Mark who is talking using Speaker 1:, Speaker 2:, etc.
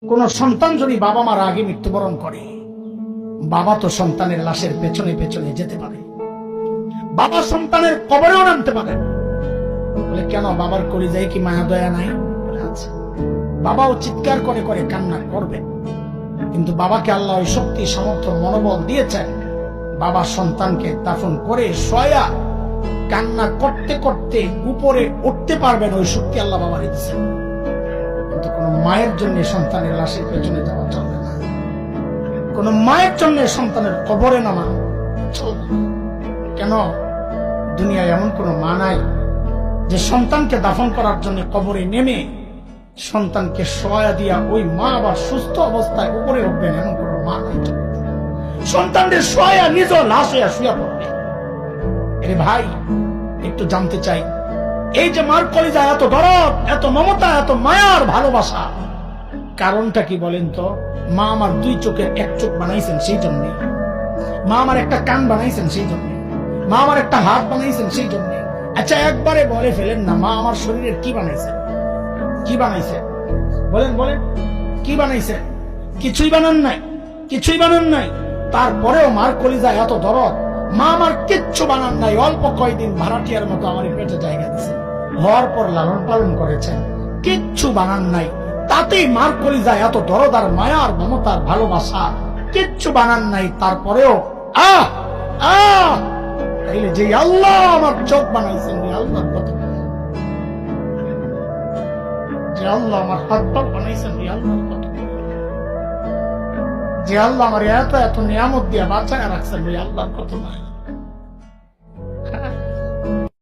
Speaker 1: কোন সন্তান যদি বাবা মার আগে মৃত্যুবরণ করে, বাবা তো সন্তানের লাশের পেছনে পেছনে যেতে পারে, বাবা সন্তানের কবরেও নামতে পারে। বলে কেন, বাবার কলিজায় কি মায়া দয়া নাই? আচ্ছা, বাবাও চিৎকার করে করে কান্না করবে, কিন্তু বাবাকে আল্লাহ ওই শক্তি সামর্থ্য মনোবল দিয়েছেন, বাবা সন্তানকে দাফন করে শোয়া কান্না করতে করতে উপরে উঠতে পারবেন, ওই শক্তি আল্লাহ বাবা দিয়েছেন। কিন্তু কোন মায়ের জন্য সন্তানের লাশের পেছনে যাওয়া চলবে না, কোন মায়ের জন্য সন্তানের কবরে নামা চলবে না। কেন, দুনিয়ায় এমন কোন মা নাই যে সন্তানকে দাফন করার জন্য কবরে নেমে সন্তানকে শোয়া দিয়া ওই মা আবার সুস্থ অবস্থায় উপরে উঠবেন, এমন কোন মা নাই। সন্তানদের শোয়া নিজ লাশ হইয়া শুয়া পড়বে। এরে ভাই, একটু জানতে চাই, এই যে মার কলিজা এত দরদ, এত মমতা, এত মায়ার ভালোবাসা, কারণটা কি বলেন তো? মা আমার দুই চোখের এক চোখ বানাইছেন সেই জন্যে, মা আমার একটা কান বানাইছেন সেই জন্যে, মা আমার একটা হাত বানাইছেন সেই জন্যে। আচ্ছা, একবারে বলে ফেলেন না, মা আমার শরীরের কি বানাইছেন? কি বানাইছে বলেন, বলেন কি বানাইছে? কিছুই বানান নাই, কিছুই বানান নাই। তারপরেও মার কলিজা এত দরদ, মা আমার কিচ্ছু বানান নাই, অল্প কয়দিন ভাড়াটিয়ার মতো আমার পেটে জায়গা দিয়েছে, হওয়ার পর লালন পালন করেছেন, কিচ্ছু বানান নাই, তাতেই মার কলিজা এত দরদ আর মায়ার মমতার ভালোবাসা, কিচ্ছু বানান নাই। তারপরেও তাইলে যে আল্লাহ আমার চোখ বানাইছেন, আল্লাহর কথা, যে আল্লাহ আমার হাত পা বানাইছেন, আল্লাহর কথা, যে আল্লাহ আমার এত এত নিয়ামত দিয়া বাঁচায় রাখছেন, আল্লাহর কথা নয়।